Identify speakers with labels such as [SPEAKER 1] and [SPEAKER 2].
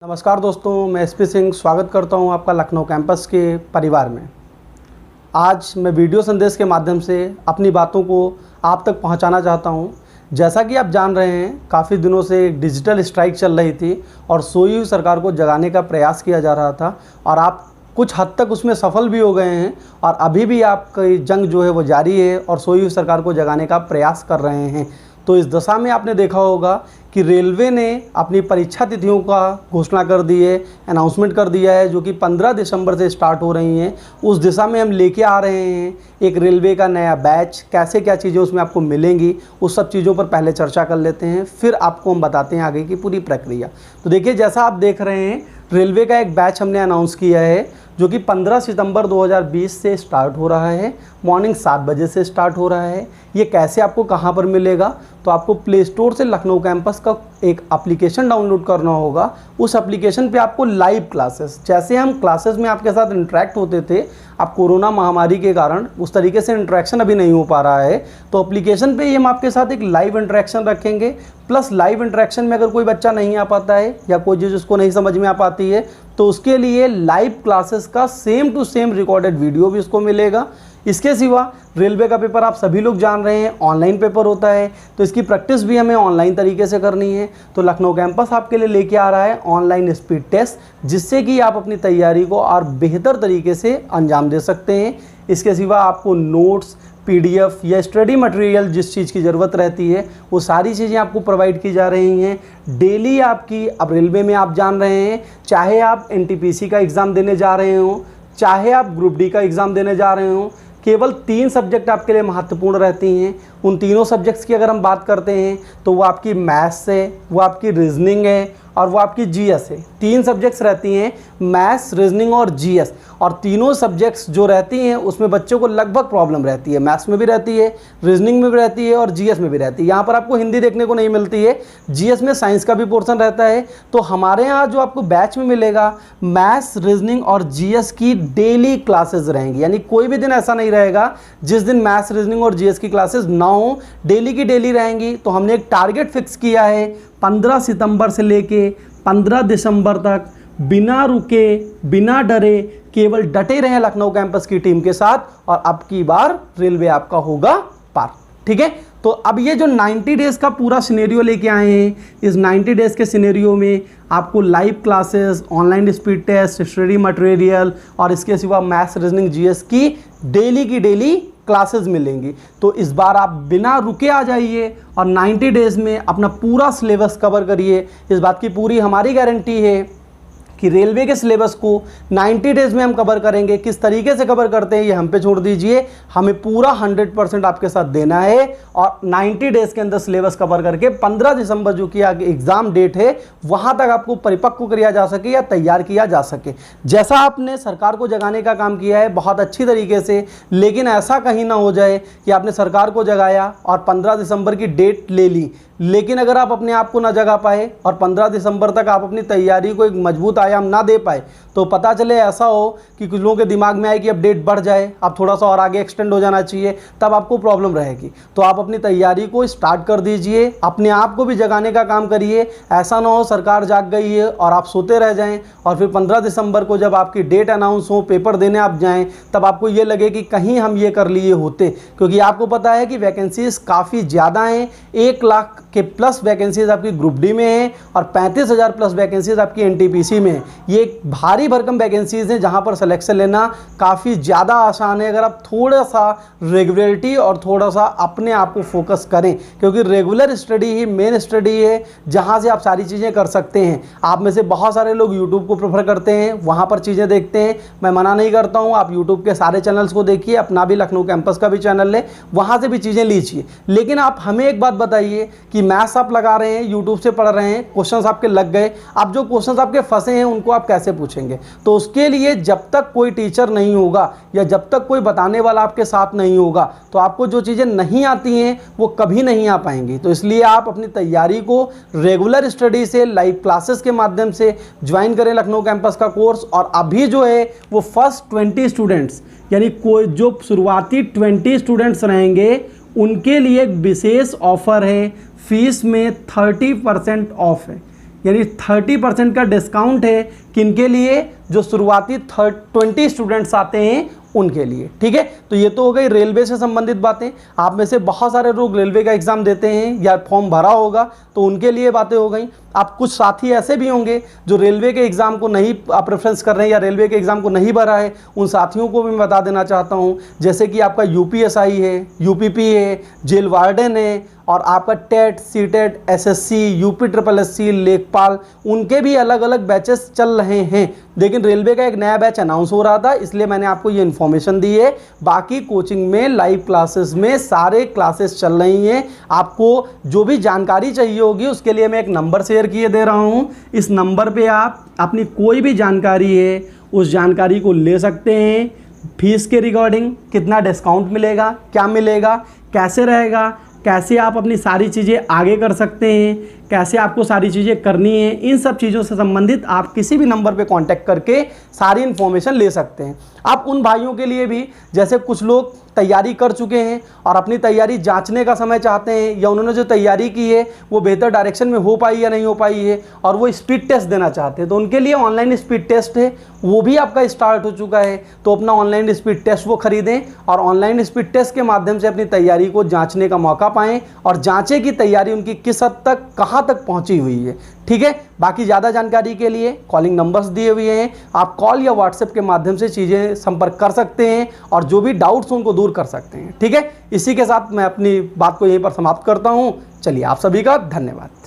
[SPEAKER 1] नमस्कार दोस्तों, मैं एसपी सिंह स्वागत करता हूं आपका लखनऊ कैंपस के परिवार में। आज मैं वीडियो संदेश के माध्यम से अपनी बातों को आप तक पहुंचाना चाहता हूं। जैसा कि आप जान रहे हैं, काफ़ी दिनों से डिजिटल स्ट्राइक चल रही थी और सोई हुई सरकार को जगाने का प्रयास किया जा रहा था और आप कुछ हद तक उसमें सफल भी हो गए हैं और अभी भी आपकी जंग जो है वो जारी है और सोई हुई सरकार को जगाने का प्रयास कर रहे हैं। तो इस दशा में आपने देखा होगा कि रेलवे ने अपनी परीक्षा तिथियों का घोषणा कर दी है, अनाउंसमेंट कर दिया है, जो कि 15 दिसंबर से स्टार्ट हो रही हैं। उस दिशा में हम लेके आ रहे हैं एक रेलवे का नया बैच, कैसे क्या चीज़ें उसमें आपको मिलेंगी, उस सब चीज़ों पर पहले चर्चा कर लेते हैं, फिर आपको हम बताते हैं आगे की पूरी प्रक्रिया। तो देखिए, जैसा आप देख रहे हैं, रेलवे का एक बैच हमने अनाउंस किया है जो कि 15 सितंबर 2020 से स्टार्ट हो रहा है। मॉर्निंग 7 बजे से स्टार्ट हो रहा है। ये कैसे आपको कहाँ पर मिलेगा, तो आपको प्ले स्टोर से लखनऊ कैंपस का एक एप्लीकेशन डाउनलोड करना होगा। उस एप्लीकेशन पे आपको लाइव क्लासेस, जैसे हम क्लासेस में आपके साथ इंटरेक्ट होते थे, अब कोरोना महामारी के कारण उस तरीके से इंटरेक्शन अभी नहीं हो पा रहा है, तो एप्लीकेशन पे ही हम आपके साथ एक लाइव इंटरेक्शन रखेंगे। प्लस लाइव इंटरेक्शन में अगर कोई बच्चा नहीं आ पाता है या कोई चीज़ उसको नहीं समझ में आ पाती है, तो उसके लिए लाइव क्लासेस का same to same recorded video भी उसको मिलेगा। इसके सिवा रेलवे का पेपर आप सभी लोग जान रहे हैं, ऑनलाइन पेपर होता है, तो इसकी प्रैक्टिस भी हमें ऑनलाइन तरीके से करनी है। तो लखनऊ कैंपस आपके लिए लेके आ रहा है ऑनलाइन स्पीड टेस्ट, जिससे कि आप अपनी तैयारी को और बेहतर तरीके से अंजाम दे सकते हैं। इसके सिवा आपको नोट्स, PDF या स्टडी मटेरियल जिस चीज़ की ज़रूरत रहती है, वो सारी चीज़ें आपको प्रोवाइड की जा रही हैं। डेली आपकी, अब रेलवे में आप जान रहे हैं, चाहे आप NTPC का एग्ज़ाम देने जा रहे हो, चाहे आप ग्रुप D का एग्ज़ाम देने जा रहे हो, केवल 3 सब्जेक्ट आपके लिए महत्वपूर्ण रहती हैं। उन तीनों सब्जेक्ट्स की अगर हम बात करते हैं तो वो आपकी मैथ्स है, वो आपकी रीजनिंग है और वो आपकी GS है। 3 सब्जेक्ट्स रहती हैं, मैथ्स, रीजनिंग और GS, और तीनों सब्जेक्ट्स जो रहती हैं उसमें बच्चों को लगभग प्रॉब्लम रहती है। मैथ्स में भी रहती है, रीजनिंग में भी रहती है और GS में भी रहती है। यहाँ पर आपको हिंदी देखने को नहीं मिलती है, GS में साइंस का भी पोर्शन रहता है। तो हमारे यहाँ जो आपको बैच में मिलेगा, मैथ्स, रीजनिंग और GS की डेली क्लासेस रहेंगी। यानी कोई भी दिन ऐसा नहीं रहेगा जिस दिन मैथ्स, रीजनिंग और GS की क्लासेस ना हो, डेली की डेली रहेंगी। तो हमने एक टारगेट फिक्स किया है, 15 सितंबर से लेके 15 दिसंबर तक बिना रुके, बिना डरे, केवल डटे रहें लखनऊ कैंपस की टीम के साथ, और अब की बार रेलवे आपका होगा पार। ठीक है, तो अब ये जो 90 डेज का पूरा सिनेरियो लेके आए हैं, इस 90 डेज के सिनेरियो में आपको live classes, online speed test, study material और इसके सिवा मैथ्स, रीजनिंग, GS की डेली क्लासेस मिलेंगी। तो इस बार आप बिना रुके आ जाइए और 90 डेज़ में अपना पूरा सिलेबस कवर करिए। इस बात की पूरी हमारी गारंटी है कि रेलवे के सिलेबस को 90 डेज़ में हम कवर करेंगे। किस तरीके से कवर करते हैं ये हम पे छोड़ दीजिए, हमें पूरा 100% आपके साथ देना है और 90 डेज़ के अंदर सिलेबस कवर करके 15 दिसंबर जो कि आगे एग्ज़ाम डेट है, वहाँ तक आपको परिपक्व किया जा सके या तैयार किया जा सके। जैसा आपने सरकार को जगाने का काम किया है बहुत अच्छी तरीके से, लेकिन ऐसा कहीं ना हो जाए कि आपने सरकार को जगाया और 15 दिसंबर की डेट ले ली, लेकिन अगर आप अपने आप को ना जगा पाए और 15 दिसंबर तक आप अपनी तैयारी को एक मजबूत आयाम ना दे पाए, तो पता चले ऐसा हो कि कुछ लोगों के दिमाग में आए कि अब डेट बढ़ जाए, अब थोड़ा सा और आगे एक्सटेंड हो जाना चाहिए, तब आपको प्रॉब्लम रहेगी। तो आप अपनी तैयारी को स्टार्ट कर दीजिए, अपने आप को भी जगाने का काम करिए। ऐसा ना हो सरकार जाग गई है और आप सोते रह जाएं और फिर 15 दिसंबर को जब आपकी डेट अनाउंस हो, पेपर देने आप जाएँ, तब आपको ये लगे कि कहीं हम ये कर लिए होते। क्योंकि आपको पता है कि वैकेंसीज काफ़ी ज़्यादा हैं, 1 लाख के प्लस वैकेंसीज आपकी ग्रुप D में है और 35,000 प्लस वैकेंसीज आपकी NTPC में है। ये भारी भरकम वैकेंसीज हैं जहां पर सिलेक्शन लेना काफ़ी ज़्यादा आसान है, अगर आप थोड़ा सा रेगुलरिटी और थोड़ा सा अपने आप को फोकस करें। क्योंकि रेगुलर स्टडी ही मेन स्टडी है जहां से आप सारी चीज़ें कर सकते हैं। आप में से बहुत सारे लोग यूट्यूब को प्रेफर करते हैं, वहाँ पर चीज़ें देखते हैं, मैं मना नहीं करता हूँ, आप यूट्यूब के सारे चैनल्स को देखिए, अपना भी लखनऊ कैंपस का भी चैनल है, वहाँ से भी चीज़ें लीजिए। लेकिन आप हमें एक बात बताइए कि मैथ्स आप लगा रहे हैं, यूट्यूब से पढ़ रहे हैं, क्वेश्चंस आपके लग गए, अब जो क्वेश्चंस आपके फंसे हैं उनको आप कैसे पूछेंगे? तो उसके लिए जब तक कोई टीचर नहीं होगा या जब तक कोई बताने वाला आपके साथ नहीं होगा, तो आपको जो चीज़ें नहीं आती हैं वो कभी नहीं आ पाएंगी। तो इसलिए आप अपनी तैयारी को रेगुलर स्टडी से, लाइव क्लासेस के माध्यम से ज्वाइन करें लखनऊ कैंपस का कोर्स। और अभी जो है वो फर्स्ट 20 स्टूडेंट्स, यानी कोई जो शुरुआती 20 स्टूडेंट्स रहेंगे, उनके लिए एक विशेष ऑफर है, फीस में 30% ऑफ है। यानी 30% का डिस्काउंट है किनके लिए, जो शुरुआती 20 स्टूडेंट्स आते हैं उनके लिए। ठीक है, तो ये तो हो गई रेलवे से संबंधित बातें। आप में से बहुत सारे लोग रेलवे का एग्ज़ाम देते हैं या फॉर्म भरा होगा, तो उनके लिए बातें हो गई। आप कुछ साथी ऐसे भी होंगे जो रेलवे के एग्ज़ाम को नहीं प्रेफरेंस कर रहे हैं या रेलवे के एग्ज़ाम को नहीं भरा है, उन साथियों को भी मैं बता देना चाहता हूँ, जैसे कि आपका UPSI है, UPP है, जेल वार्डन है, और आपका टेट, सीटेट, SSC, UPSSC, लेखपाल, उनके भी अलग अलग बैचेस चल रहे हैं। लेकिन रेलवे का एक नया बैच अनाउंस हो रहा था, इसलिए मैंने आपको ये इन्फॉर्मेशन दी है। बाकी कोचिंग में लाइव क्लासेस में सारे क्लासेस चल रही हैं। आपको जो भी जानकारी चाहिए होगी उसके लिए मैं एक नंबर शेयर किए दे रहा हूँ। इस नंबर पे आप अपनी कोई भी जानकारी है उस जानकारी को ले सकते हैं। फीस के रिगार्डिंग कितना डिस्काउंट मिलेगा, क्या मिलेगा, कैसे रहेगा, कैसे आप अपनी सारी चीज़ें आगे कर सकते हैं, कैसे आपको सारी चीज़ें करनी है, इन सब चीज़ों से संबंधित आप किसी भी नंबर पे कांटेक्ट करके सारी इन्फॉर्मेशन ले सकते हैं। आप उन भाइयों के लिए भी, जैसे कुछ लोग तैयारी कर चुके हैं और अपनी तैयारी जांचने का समय चाहते हैं, या उन्होंने जो तैयारी की है वो बेहतर डायरेक्शन में हो पाई या नहीं हो पाई है और वो स्पीड टेस्ट देना चाहते हैं, तो उनके लिए ऑनलाइन स्पीड टेस्ट है, वो भी आपका स्टार्ट हो चुका है। तो अपना ऑनलाइन स्पीड टेस्ट वो खरीदें और ऑनलाइन स्पीड टेस्ट के माध्यम से अपनी तैयारी को जांचने का मौका पाएं और जांचें कि तैयारी उनकी किस हद तक, कहाँ तक पहुँची हुई है। ठीक है, बाकी ज़्यादा जानकारी के लिए कॉलिंग नंबर्स दिए हुए हैं, आप कॉल या व्हाट्सएप के माध्यम से चीज़ें संपर्क कर सकते हैं और जो भी डाउट्स उनको दूर कर सकते हैं। ठीक है, इसी के साथ मैं अपनी बात को यहीं पर समाप्त करता हूँ। चलिए, आप सभी का धन्यवाद।